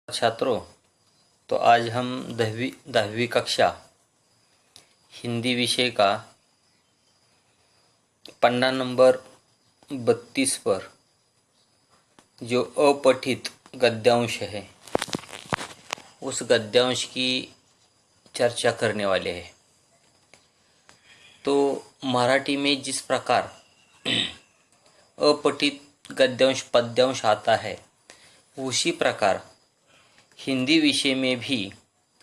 छात्रों, तो आज हम दसवीं कक्षा हिंदी विषय का पन्ना नंबर 32 पर जो अपठित गद्यांश है उस गद्यांश की चर्चा करने वाले हैं। तो मराठी में जिस प्रकार अपठित गद्यांश पद्यांश आता है उसी प्रकार हिंदी विषय में भी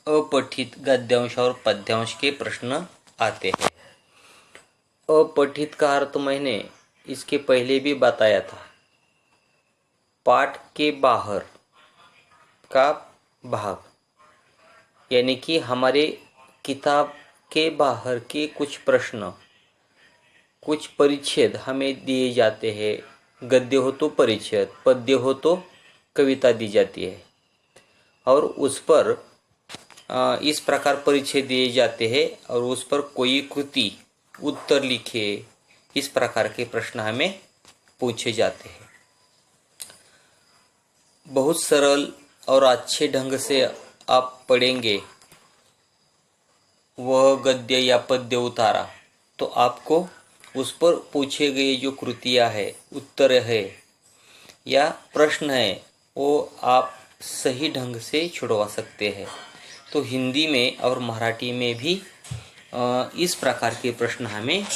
अपठित गद्यांश और पद्यांश के प्रश्न आते हैं। अपठित का अर्थ मैंने इसके पहले भी बताया था। पाठ के बाहर का भाग, यानी कि हमारे किताब के बाहर के कुछ प्रश्न, कुछ परिच्छेद हमें दिए जाते हैं। गद्य हो तो परिच्छेद, पद्य हो तो कविता दी जाती है और उस पर इस प्रकार परिच्छेद दिए जाते हैं और उस पर कोई कृति उत्तर लिखे, इस प्रकार के प्रश्न हमें पूछे जाते हैं। बहुत सरल और अच्छे ढंग से आप पढ़ेंगे वह गद्य या पद्य उतारा तो आपको उस पर पूछे गए जो कृतियाँ है, उत्तर है या प्रश्न है, वो आप सही ढंग से छुड़वा सकते हैं। तो हिंदी में और मराठी में भी इस प्रकार के प्रश्न हमें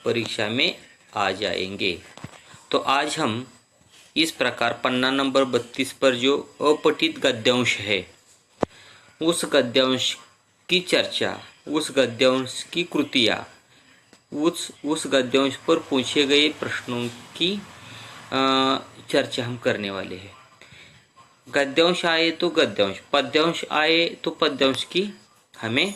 परीक्षा में आ जाएंगे। तो आज हम इस प्रकार पन्ना नंबर 32 पर जो अपठित गद्यांश है उस गद्यांश की चर्चा, उस गद्यांश की कृतियाँ, उस गद्यांश पर पूछे गए प्रश्नों की चर्चा हम करने वाले हैं। गद्यांश आए तो गद्यांश, पद्यांश आए तो पद्यांश की हमें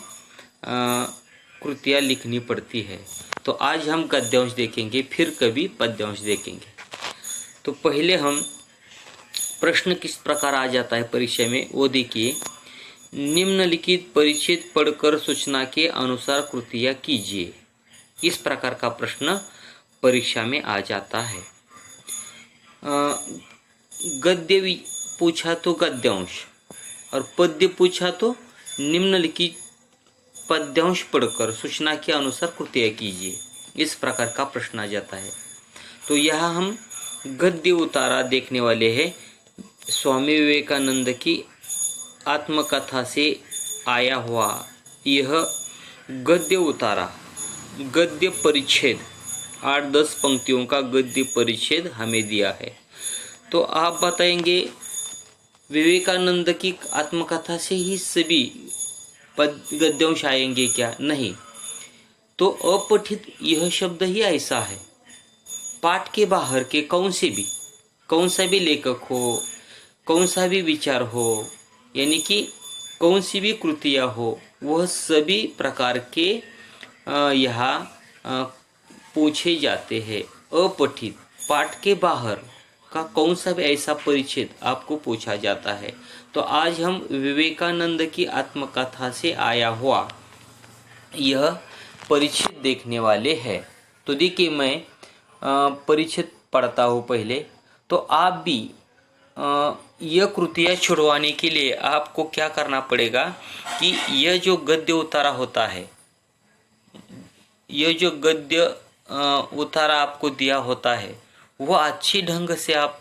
कृतियाँ लिखनी पड़ती है। तो आज हम गद्यांश देखेंगे, फिर कभी पद्यांश देखेंगे। तो पहले हम प्रश्न किस प्रकार आ जाता है परीक्षा में वो देखिए। निम्नलिखित परिच्छेद पढ़कर सूचना के अनुसार कृतियाँ कीजिए। इस प्रकार का प्रश्न परीक्षा में आ जाता है। गद्य पूछा तो गद्यांश और पद्य पूछा तो निम्नलिखित पद्यांश पढ़कर सूचना के अनुसार कृतियाँ कीजिए। इस प्रकार का प्रश्न आ जाता है। तो यहाँ हम गद्य उतारा देखने वाले हैं। स्वामी विवेकानंद की आत्मकथा से आया हुआ यह गद्य उतारा, गद्य परिच्छेद 8-10 पंक्तियों का गद्य परिच्छेद हमें दिया है। तो आप बताएंगे विवेकानंद की आत्मकथा से ही सभी गद्यांश आएंगे क्या? नहीं। तो अपठित यह शब्द ही ऐसा है, पाठ के बाहर के कौन सा भी लेखक हो, कौन सा भी विचार हो, यानी कि कौन सी भी कृतियाँ हो, वह सभी प्रकार के यहाँ पूछे जाते हैं। अपठित पाठ के बाहर का कौन सा भी ऐसा परिच्छेद आपको पूछा जाता है। तो आज हम विवेकानंद की आत्मकथा से आया हुआ यह परिच्छेद देखने वाले हैं। तो देखिए, मैं परिच्छेद पढ़ता हूँ पहले। तो आप भी यह कृतियाँ छुड़वाने के लिए आपको क्या करना पड़ेगा कि यह जो गद्य उतारा होता है, यह जो गद्य उतारा आपको दिया होता है वह अच्छी ढंग से आप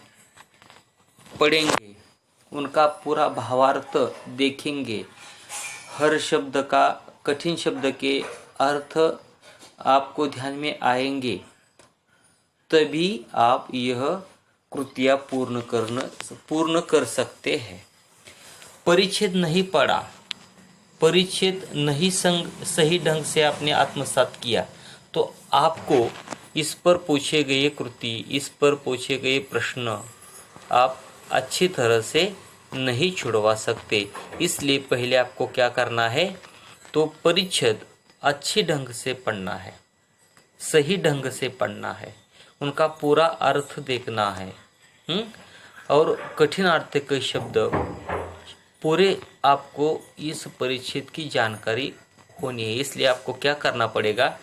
पढ़ेंगे, उनका पूरा भावार्थ देखेंगे, हर शब्द का, कठिन शब्द के अर्थ आपको ध्यान में आएंगे, तभी आप यह कृतियाँ पूर्ण कर सकते हैं। परिच्छेद नहीं पढ़ा, परिच्छेद नहीं सही ढंग से आपने आत्मसात किया तो आपको इस पर पूछे गए कृति, इस पर पूछे गए प्रश्न आप अच्छी तरह से नहीं छुड़वा सकते। इसलिए पहले आपको क्या करना है, तो परिच्छेद अच्छी ढंग से पढ़ना है, सही ढंग से पढ़ना है, उनका पूरा अर्थ देखना है। और कठिन अर्थ के शब्द पूरे आपको इस परिच्छेद की जानकारी होनी है। इसलिए आपको क्या करना पड़ेगा,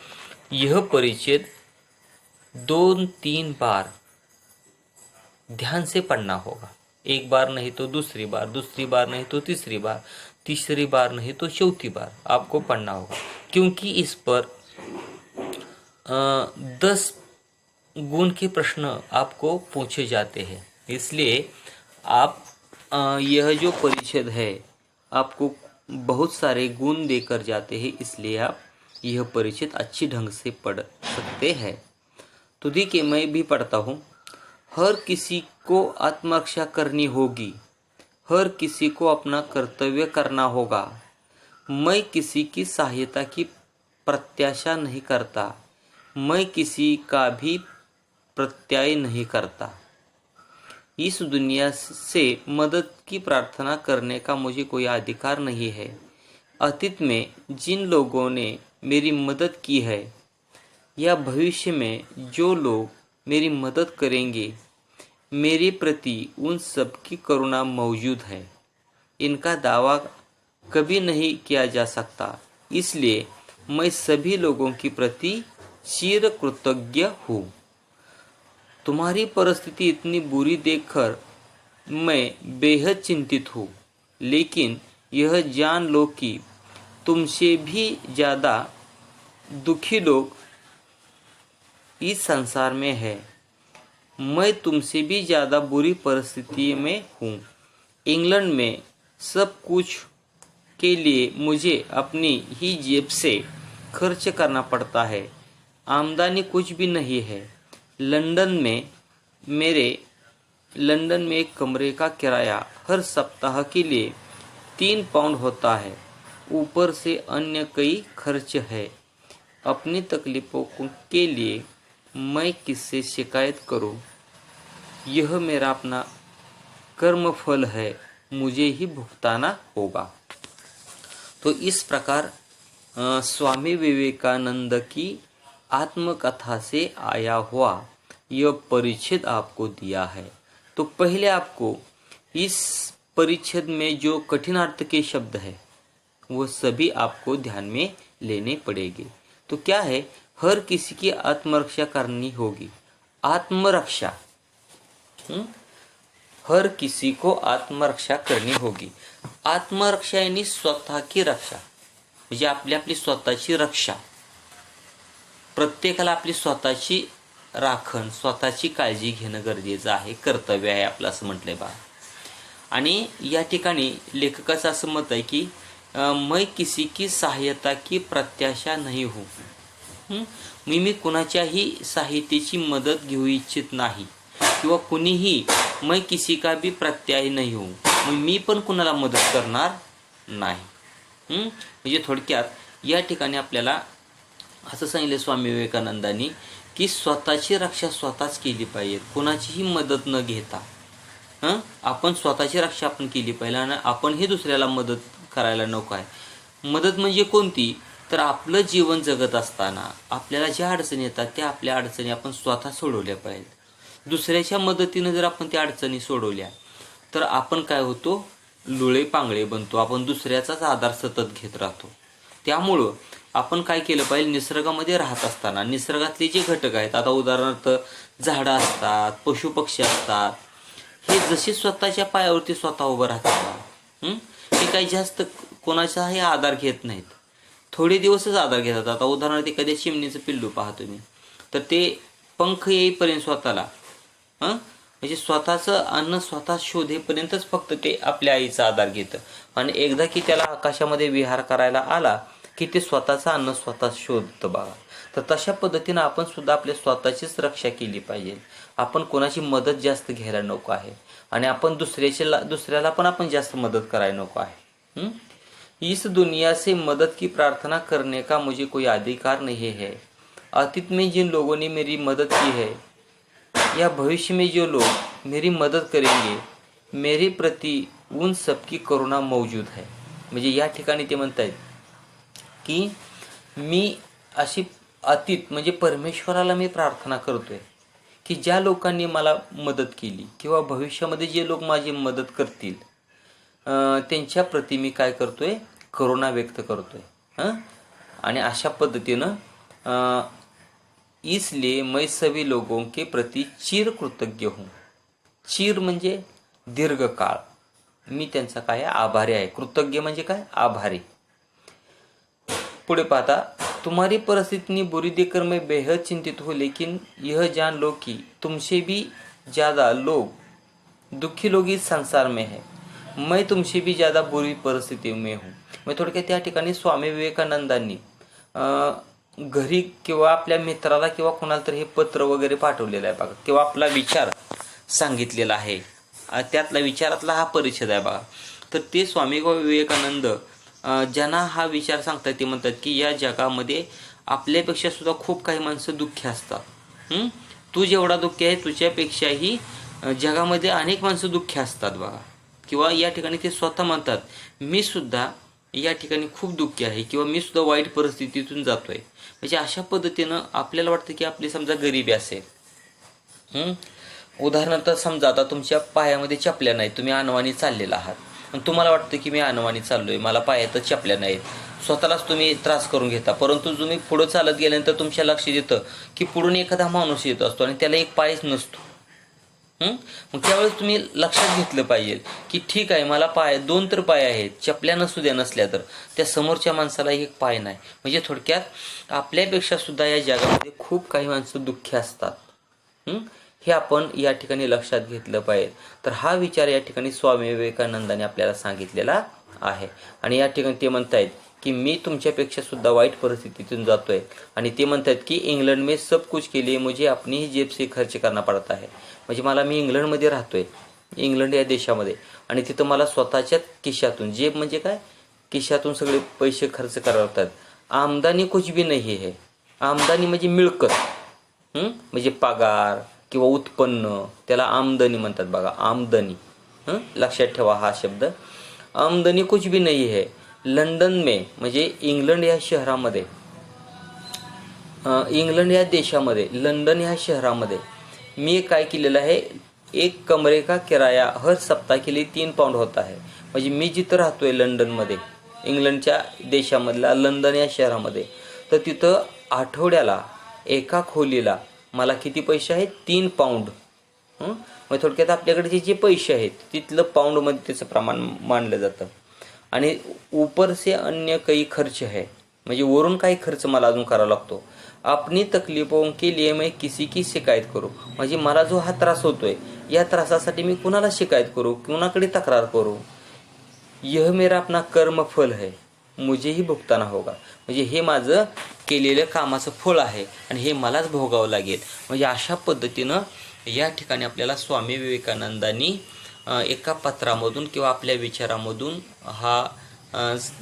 यह परिच्छेद 2-3 बार ध्यान से पढ़ना होगा। एक बार नहीं तो दूसरी बार नहीं तो तीसरी बार नहीं तो चौथी बार आपको पढ़ना होगा, क्योंकि इस पर 10 गुण के प्रश्न आपको पूछे जाते हैं। इसलिए आप यह जो परिच्छेद है आपको बहुत सारे गुण देकर जाते हैं, इसलिए आप यह परिच्छेद अच्छी ढंग से पढ़ सकते हैं। तो देखिए, मैं भी पढ़ता हूँ। हर किसी को आत्मरक्षा करनी होगी, हर किसी को अपना कर्तव्य करना होगा। मैं किसी की सहायता की प्रत्याशा नहीं करता, मैं किसी का भी प्रत्यय नहीं करता। इस दुनिया से मदद की प्रार्थना करने का मुझे कोई अधिकार नहीं है। अतीत में जिन लोगों ने मेरी मदद की है या भविष्य में जो लोग मेरी मदद करेंगे, मेरे प्रति उन सब की करुणा मौजूद है। इनका दावा कभी नहीं किया जा सकता, इसलिए मैं सभी लोगों के प्रति चिर कृतज्ञ हूँ। तुम्हारी परिस्थिति इतनी बुरी देखकर मैं बेहद चिंतित हूँ, लेकिन यह जान लो कि तुमसे भी ज़्यादा दुखी लोग इस संसार में है। मैं तुमसे भी ज़्यादा बुरी परिस्थिति में हूँ। इंग्लैंड में सब कुछ के लिए मुझे अपनी ही जेब से खर्च करना पड़ता है, आमदनी कुछ भी नहीं है। लंदन में एक कमरे का किराया हर सप्ताह के लिए 3 पाउंड होता है, ऊपर से अन्य कई खर्च है। अपनी तकलीफों के लिए मैं किससे शिकायत करूं? यह मेरा अपना कर्मफल है, मुझे ही भुगताना होगा। तो इस प्रकार स्वामी विवेकानंद की आत्मकथा से आया हुआ यह परिच्छेद आपको दिया है। तो पहले आपको इस परिच्छेद में जो कठिन अर्थ के शब्द है वो सभी आपको ध्यान में लेने पड़ेंगे। तो क्या है? हर किसी की आत्मरक्षा करनी होगी। आत्मरक्षा, हर किसी को आत्मरक्षा करनी होगी। आत्मरक्षा यानी स्वतः की रक्षा, म्हणजे आपली स्वतःची रक्षा। प्रत्येकाला आपली स्वतःची राखण, स्वतःची काळजी घेणं गरजेचं आहे, कर्तव्य आहे आपलं, असं म्हटलंय बा। आणि या ठिकाणी लेखकाचं असं मत आहे की मैं किसी की सहायता की प्रत्याशा नहीं हूँ। मी कुणाच्याही सहायतेची मदत घेऊ इच्छित नाही, किंवा कुणीही मैं किसी का भी प्रत्यय नहीं हूँ, मी पण कुणाला मदत करणार नाही। म्हणजे थोडक्यात या ठिकाणी आपल्याला असं सांगितलं स्वामी विवेकानंदांनी की स्वतःची रक्षा स्वतःच केली पाहिजे, कोणाचीही मदत न घेता। आपण स्वतःची रक्षा आपण केली पाहिजे आणि आपण हे दुसऱ्याला मदत करायला नको आहे। मदत म्हणजे कोणती? तर आपलं जीवन जगत असताना आपल्याला ज्या अडचणी येतात त्या आपल्या अडचणी आपण स्वतः सोडवल्या पाहिजेत। दुसऱ्याच्या मदतीने जर आपण त्या अडचणी सोडवल्या तर आपण काय होतो? लुळे पांगळे बनतो, आपण दुसऱ्याचाच आधार सतत घेत राहतो। त्यामुळं आपण काय केलं पाहिजे? निसर्गामध्ये राहत असताना निसर्गातले जे घटक आहेत, आता उदाहरणार्थ झाडं असतात, पशुपक्षी असतात, हे जसे स्वतःच्या पायावरती स्वतः उभं राहतात, हे काही जास्त कोणाचाही आधार घेत नाहीत, थोडे दिवसच आधार घेतात। आता उदाहरणार्थ एखाद्या चिमणीचं पिल्लू पहा तुम्ही, तर ते पंख येईपर्यंत स्वतःला म्हणजे स्वतःचं अन्न स्वतः शोधेपर्यंतच फक्त ते आपल्या आईचा आधार घेतं, आणि एकदा की त्याला आकाशामध्ये विहार करायला आला की ते स्वतःचं अन्न स्वतः शोधतं बघा। तर तशा पद्धतीनं आपण सुद्धा आपल्या स्वतःचीच रक्षा केली पाहिजे। आपण कोणाची मदत जास्त घ्यायला नको आहे, आणि आपण दुसऱ्याला पण आपण जास्त मदत करायला नको आहे। इस दुनिया से मदद की प्रार्थना करने का मुझे कोई अधिकार नहीं है। अतीत में जिन लोगों ने मेरी मदद की है या भविष्य में जो लोग मेरी मदद करेंगे, मेरे प्रति उन सबकी करुणा मौजूद है। म्हणजे या ठिकाणी ते म्हणतायत की मी अशी अतीत म्हणजे परमेश्वराला मी प्रार्थना करतोय की ज्या लोकांनी मला मदत केली किंवा भविष्यामध्ये जे लोक माझी मदत करतील त्यांच्या प्रति मी काय करतोय? करुणा व्यक्त करतोय। आणि अशा पद्धतीनं इसलिए मैं सभी लोगों के प्रति चिर कृतज्ञ हूँ। चिर म्हणजे दीर्घकाळ. मी त्यांचा काय आभारी आहे. कृतज्ञ म्हणजे काय आभारी. पुढे पाहता, तुम्हारी परिस्थिति बुरी देखकर मैं बेहद चिंतित हूँ, लेकिन यह जान लो कि तुमसे भी ज़्यादा लोग दुखी लोग इस संसार में है. मैं तुमसे भी ज़्यादा बुरी परिस्थिती में हूँ. मग थोडक्यात त्या ठिकाणी स्वामी विवेकानंदांनी घरी किंवा आपल्या मित्राला किंवा कोणाला तरी हे पत्र वगैरे पाठवलेलं आहे बघा, किंवा आपला विचार सांगितलेला आहे. त्यातला विचारातला हा परिच्छेद आहे बघा. तर ते स्वामी विवेकानंद ज्यांना हा विचार सांगतात ते म्हणतात की या जगामध्ये आपल्यापेक्षा सुद्धा खूप काही माणसं दुःखी असतात. तू जेवढा दुःखी आहे तुझ्यापेक्षाही जगामध्ये अनेक माणसं दुःखी असतात बघा. किंवा या ठिकाणी ते स्वतः म्हणतात मी सुद्धा या ठिकाणी खूप दुःखी आहे किंवा मी सुद्धा वाईट परिस्थितीतून जातोय. म्हणजे अशा पद्धतीनं आपल्याला वाटतं की आपली समजा गरिबी असेल. उदाहरणार्थ समजा आता तुमच्या पायामध्ये चपल्या नाहीत, तुम्ही अनवाणी चाललेला आहात आणि तुम्हाला वाटतं की मी अनवाणी चाललोय, मला पायातच चपल्या नाहीत. स्वतःलाच तुम्ही त्रास करून घेता. परंतु तुम्ही पुढं चालत गेल्यानंतर तुमच्या लक्षात येतं की पुढून एखादा माणूस येत असतो आणि त्याला एक पायच नसतो. मग त्यावेळेस तुम्ही लक्षात घेतलं पाहिजे की ठीक आहे, मला दोन तर पाय आहेत, चपल्या नसू द्या नसल्या तर त्या समोरच्या माणसाला एक पाय नाही. म्हणजे थोडक्यात आपल्यापेक्षा सुद्धा या जगामध्ये खूप काही माणसं दुःखी असतात. हे आपण या ठिकाणी लक्षात घेतलं पाहिजे. तर हा विचार या ठिकाणी स्वामी विवेकानंदाने आपल्याला सांगितलेला आहे. आणि या ठिकाणी ते म्हणतायत की मी तुमच्यापेक्षा सुद्धा वाईट परिस्थितीतून जातोय. आणि ते म्हणतात की इंग्लंड में सब कुछ के लिए मुझे अपनी ही जेब से खर्च करना पडता है. म्हणजे मी इंग्लंडमध्ये राहतोय, इंग्लंड या देशामध्ये, आणि तिथं मला स्वतःच्या खिशातून, जेब म्हणजे काय, खिशातून सगळे पैसे खर्च करावे लागतात. आमदानी कुछ भी नाही है. आमदानी म्हणजे मिळकत, म्हणजे पगार किंवा उत्पन्न, त्याला आमदनी म्हणतात बघा, आमदनी. लक्षात ठेवा हा शब्द, आमदनी कुछ भी नहीं है. लंडन में म्हणजे इंग्लंड या शहरामध्ये, इंग्लंड या देशामध्ये, लंडन या शहरामध्ये मी काय केलेलं आहे, एक कमरे का किराया हर सप्ताह के लिए 3 पाउंड होता है. म्हणजे मी जिथं राहतोय लंडनमध्ये, इंग्लंडच्या देशामधल्या लंडन या शहरामध्ये, तर तिथं आठवड्याला एका खोलीला मला किती पैसे आहेत, 3 पाउंड. मग थोडक्यात आपल्याकडे जे पैसे आहेत तिथलं पाऊंडमध्ये त्याचं प्रमाण मानलं जातं. आणि ऊपर से अन्य काही खर्च आहे, म्हणजे वरून काही खर्च मला अजून करावा लागतो. अपनी तकलीफों के लिए मैं किसी की शिकायत करू. म्हणजे मला जो हा त्रास होतोय या त्रासासाठी मी कुणाला शिकायत करू, कुणाकडे तक्रार करू. यह मेरा अपना कर्म फल है, मुझे ही भुगताना होगा. म्हणजे हे माझं केलेलं कामाचं फळ आहे आणि हे मलाच भोगावं लागेल. म्हणजे अशा पद्धतीनं या ठिकाणी आपल्याला स्वामी विवेकानंदांनी एका पत्रामधून किंवा आपल्या विचारामधून हा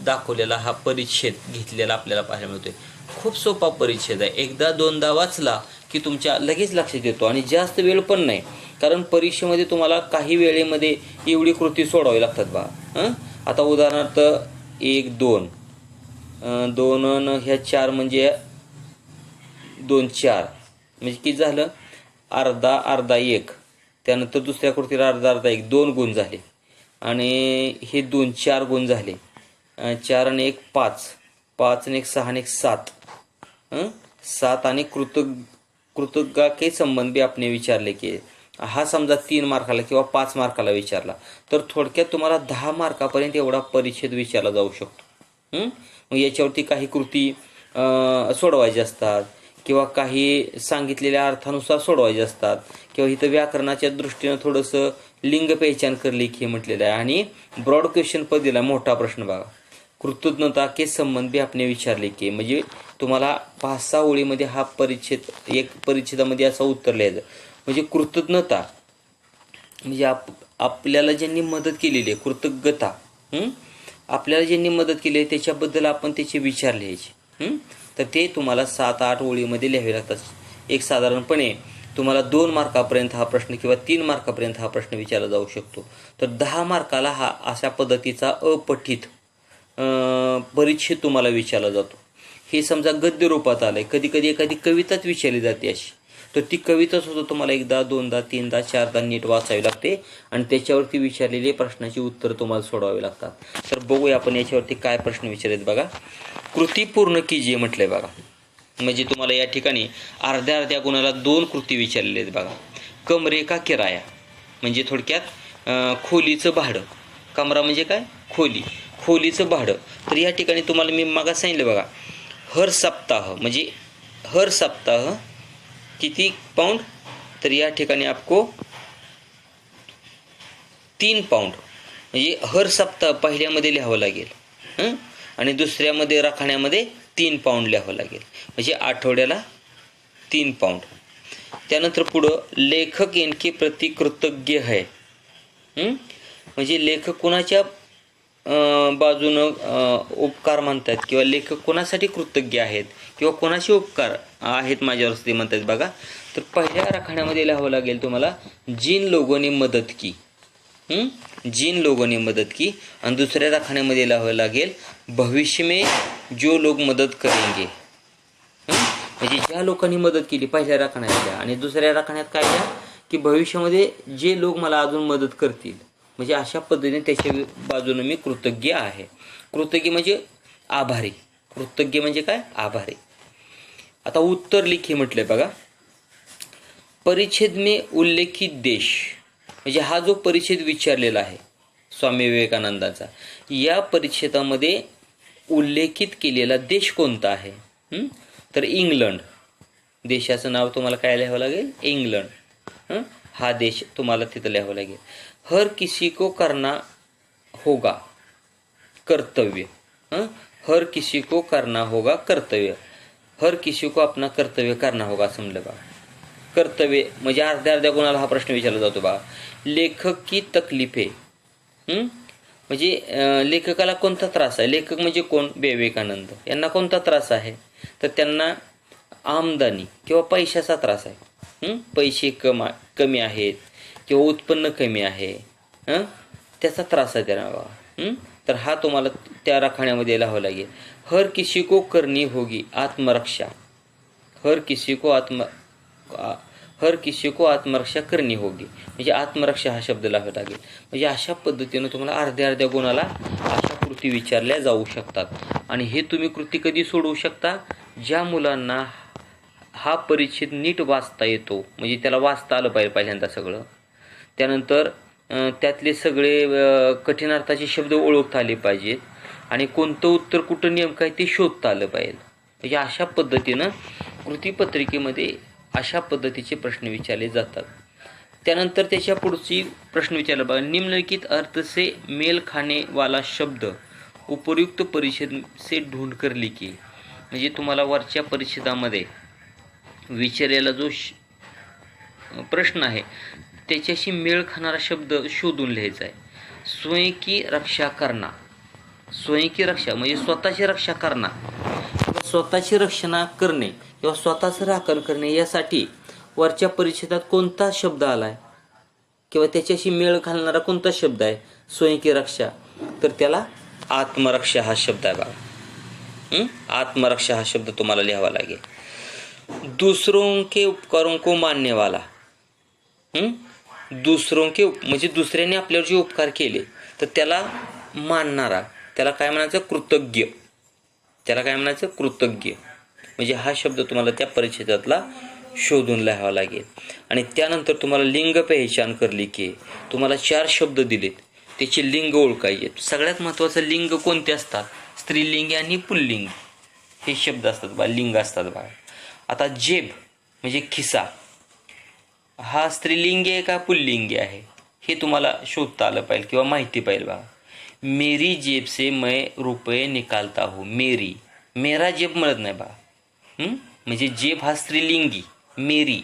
दाखवलेला हा परिच्छेद घेतलेला आपल्याला पाहायला मिळतोय. खूप सोपा परिच्छेद आहे. एकदा दोनदा वाचला की तुमच्या लगेच लक्षात येतो आणि जास्त वेळ पण नाही, कारण परीक्षेमध्ये तुम्हाला काही वेळेमध्ये एवढी कृती सोडवावी लागतात बा. आता उदाहरणार्थ 1 2 2 ह्या 4 म्हणजे 2 4 म्हणजे किती झालं, अर्धा अर्धा 1. त्यानंतर दुसऱ्या कृतीला अर्धा अर्धा 1, 2 गुण झाले. आणि हे 2 4 गुण झाले. 4 आणि 1 5, 5 आणि 1 6 आणि 1 7. 7 आणि कृतज्ञता के संबंध भी आपने विचारले की हा समजा 3 मार्काला किंवा 5 मार्काला विचारला तर थोडक्यात तुम्हाला 10 मार्कापर्यंत एवढा परिच्छेद विचारला जाऊ शकतो. मग याच्यावरती काही कृती सोडवायचे असतात किंवा काही सांगितलेल्या अर्थानुसार सोडवायचे असतात किंवा इथं व्याकरणाच्या दृष्टीनं थोडंसं लिंग पहिचान कर लिखी म्हटलेलं आहे. आणि ब्रॉड क्वेश्चन पण दिला, मोठा प्रश्न बघा, कृतज्ञता के संबंध भी आपने विचारले की, म्हणजे तुम्हाला 5-6 ओळीमध्ये हा परिच्छेद, एक परिच्छेदामध्ये असं उत्तर लिहायचं. म्हणजे कृतज्ञता म्हणजे आपल्याला ज्यांनी मदत केलेली आहे, कृतज्ञता, आपल्याला ज्यांनी मदत केली आहे त्याच्याबद्दल आपण त्याचे विचार लिहायचे. तर ते तुम्हाला 7-8 ओळीमध्ये लिहावे लागतात. एक साधारणपणे तुम्हाला 2 मार्कापर्यंत हा प्रश्न किंवा 3 मार्कापर्यंत हा प्रश्न विचारला जाऊ शकतो. तर 10 मार्काला हा अशा पद्धतीचा अपठित परिच्छेद तुम्हाला विचारला जातो. हे समजा गद्य रूपात आलंय, कधी कधी एखादी कविताच विचारली जाते अशी, तर ती कविता सुद्धा तुम्हाला 1दा 2दा 3दा 4दा नीट वाचावी लागते आणि त्याच्यावरती विचारलेले प्रश्नाची उत्तर तुम्हाला सोडवावी लागतात. तर बघूया आपण याच्यावरती काय प्रश्न विचारलेत बघा. कृती पूर्ण कीजिए म्हटलंय बघा, म्हणजे तुम्हाला या ठिकाणी अर्ध्या अर्ध्या गुणाला 2 कृती विचारलेल्या आहेत बघा. कमरे का किराया म्हणजे थोडक्यात खोलीचं भाडं. कमरा म्हणजे काय? खोली. खोलीचं भाडं. तर या ठिकाणी तुम्हाला मी मागा सांगितलं बघा, हर सप्ताह म्हणजे हर सप्ताह किती पाऊंड? तर या ठिकाणी आपको 3 पाऊंड म्हणजे हर सप्ताह पहिल्यामध्ये लिहावं लागेल आणि दुसऱ्यामध्ये राखण्यामध्ये 3 पाऊंड लिहावं लागेल, म्हणजे आठवड्याला 3 पाऊंड. त्यानंतर पुढं लेखक इनके प्रति कृतज्ञ है. म्हणजे लेखक कोणाच्या बाजूनं उपकार म्हणतात किंवा लेखक कोणासाठी कृतज्ञ आहेत किंवा कोणाचे उपकार आहेत माझ्यावर ते म्हणतात बघा. तर पहिल्या राखण्यामध्ये लिहावं लागेल तुम्हाला जिन लोगों ने मदत की. जिन लोगों ने मदत की. आणि दुसऱ्या राखण्यामध्ये लिहावं लागेल भविष्य में जो लोग मदत करेंगे. म्हणजे ज्या लोकांनी मदत केली पहिल्या राखण्यातल्या, आणि दुसऱ्या राखण्यात काय द्या की भविष्यामध्ये जे लोक मला अजून मदत करतील. म्हणजे अशा पद्धतीने त्याच्या बाजूने मी कृतज्ञ आहे. कृतज्ञ म्हणजे आभारी. कृतज्ञ म्हणजे काय? आभारी. आता उत्तर लिखी म्हटलंय बघा. परिच्छेद में उल्लेखित देश म्हणजे हा जो परिच्छेद विचारलेला आहे स्वामी विवेकानंदाचा, या परिच्छेदामध्ये उल्लेखित केलेला देश कोणता आहे? तर इंग्लंड. देशाचं नाव तुम्हाला काय लिहावं लागेल? इंग्लंड. हा देश तुम्हाला तिथं लिहावं लागेल. हर किसी को करना होगा कर्तव्य. हर किसी को करना होगा कर्तव्य. हर किसी को अपना कर्तव्य करना होगा असं म्हणलं बा. कर्तव्य म्हणजे अर्ध्या कोणाला हा प्रश्न विचारला जातो बा. लेखक की तकलीफे. म्हणजे लेखकाला कोणता त्रास आहे? लेखक म्हणजे कोण? विवेकानंद. यांना कोणता त्रास आहे? तर त्यांना आमदानी किंवा पैशाचा त्रास आहे. पैसे कमी आहेत किंवा उत्पन्न कमी आहे, त्याचा त्रास आहे त्यांना बघा. तर हा तुम्हाला त्या राखण्यामध्ये लिहावं लागेल. हर किसी को करनी होगी आत्मरक्षा. हर किसी को आत्मरक्षा करनी होगी म्हणजे आत्मरक्षा हा शब्द लिहावा लागेल. म्हणजे अशा पद्धतीने तुम्हाला अर्ध्या गुणाला अशा कृती विचारल्या जाऊ शकतात. आणि हे तुम्ही कृती कधी सोडवू शकता? ज्या मुलांना हा परिच्छेद नीट वाचता येतो, म्हणजे त्याला वाचता आलं पाहिजे पहिल्यांदा सगळं, त्यानंतर त्यातले सगळे कठीण अर्थाचे शब्द ओळखता आले पाहिजेत आणि कोणतं उत्तर कुठं नेमकं आहे ते शोधता आलं पाहिजे. म्हणजे अशा पद्धतीनं कृतीपत्रिकेमध्ये अशा पद्धतीचे प्रश्न विचारले जातात. त्यानंतर त्याच्या पुढची प्रश्न विचारला बघा. निम्नलिखित अर्थ से मेल खाने वाला शब्द उपयुक्त परिच्छेद से ढूंढ कर लिखिए. म्हणजे तुम्हाला वरच्या परिच्छेदामध्ये विचारलेला जो प्रश्न आहे त्याच्याशी मेळ खाणारा शब्द शोधून लिहायचा आहे. स्वयं की रक्षा करना. स्वयं की रक्षा म्हणजे स्वतःची रक्षा करना, स्वतःची रक्षणा करणे किंवा स्वतःचं राखण करणे, यासाठी वरच्या परिच्छेदात कोणता शब्द आलाय किंवा त्याच्याशी मेळ घालणारा कोणता शब्द आहे स्वयं की रक्षा? तर त्याला आत्मरक्षा हा शब्द आहे बघा. आत्मरक्षा हा शब्द तुम्हाला लिहावा लागेल. दूसरों के उपकारों को मानने वाला. दुसरों के म्हणजे दुसऱ्याने आपल्यावर जे उपकार केले तर त्याला मानणारा, त्याला काय म्हणायचं? कृतज्ञ. त्याला काय म्हणायचं? कृतज्ञ. म्हणजे हा शब्द तुम्हाला त्या परिच्छेदातला शोधून लिहावा लागेल. आणि त्यानंतर तुम्हाला लिंग पहचान करली की तुम्हाला 4 शब्द दिलेत, त्याचे लिंग ओळखायचे. सगळ्यात महत्त्वाचं लिंग कोणते असतात? स्त्रीलिंग आणि पुल्लिंग हे शब्द असतात बा, लिंग असतात बा. आता जेब म्हणजे खिसा, हा स्त्रीलिंगी आहे का पुल्लिंगी आहे हे तुम्हाला शोधता आलं पाहिजे किंवा माहिती पाहिजे बा. मेरी जेब से मैं रुपये निकालता हूँ. मेरी, मेरा जेब म्हणत नाही बा. म्हणजे जेब हा स्त्रीलिंगी, मेरी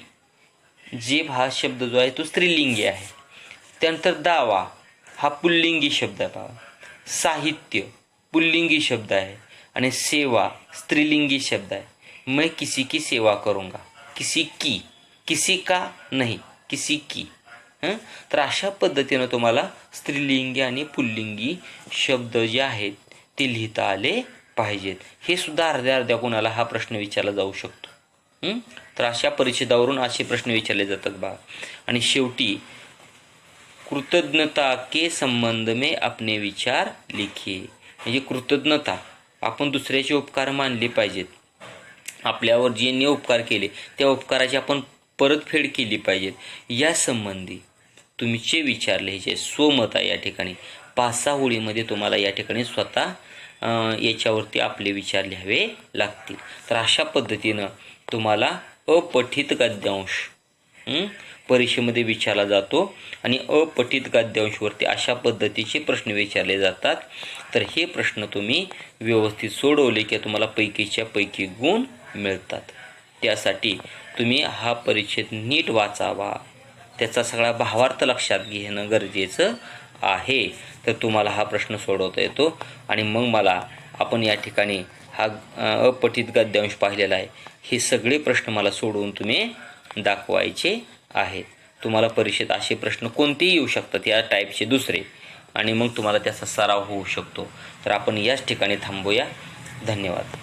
जेब हा शब्द जो आहे तो स्त्रीलिंगी आहे. त्यानंतर दावा हा पुल्लिंगी शब्द आहे बा. साहित्य पुल्लिंगी शब्द आहे आणि सेवा स्त्रीलिंगी शब्द आहे. मैं किसी की सेवा करूँगा. किसी की, किसी का नाही, किसी की. तर अशा पद्धतीनं तुम्हाला स्त्रीलिंगी आणि पुल्लिंगी शब्द जे आहेत ते लिहिता आले पाहिजेत. हे सुद्धा अर्ध्या कोणाला हा प्रश्न विचारला जाऊ शकतो. तर अशा परिच्छेदावरून असे प्रश्न विचारले जातात बा. आणि शेवटी कृतज्ञता के संबंध में अपने विचार लिखिए. म्हणजे कृतज्ञता, आपण दुसऱ्याचे उपकार मानले पाहिजेत. आपल्यावर ज्यांनी उपकार केले त्या उपकाराची आपण परतफेड केली पाहिजे, या संबंधी तुमचे विचार लिहायचे. स्वमत आहे या ठिकाणी. 5-6 ओळीमध्ये तुम्हाला या ठिकाणी स्वतः याच्यावरती आपले विचार लिहावे लागतील. तर अशा पद्धतीनं तुम्हाला अपठित गद्यांश परीक्षेमध्ये विचारला जातो आणि अपठित गद्यांशवरती अशा पद्धतीचे प्रश्न विचारले जातात. तर हे प्रश्न तुम्ही व्यवस्थित सोडवले की तुम्हाला पैकीच्या पैकी गुण मिळतात. त्यासाठी तुम्ही हा परीक्षेत नीट वाचावा, त्याचा सगळा भावार्थ लक्षात घेणं गरजेचं आहे. तर तुम्हाला हा प्रश्न सोडवता येतो. आणि मग आपण या ठिकाणी हा अपठित गद्यांश पाहिलेला आहे. हे सगळे प्रश्न मला सोडवून तुम्ही दाखवायचे आहेत. तुम्हाला परीक्षेत असे प्रश्न कोणतेही येऊ शकतात या टाईपचे दुसरे, आणि मग तुम्हाला त्याचा सराव होऊ शकतो. तर आपण याच ठिकाणी थांबूया. धन्यवाद.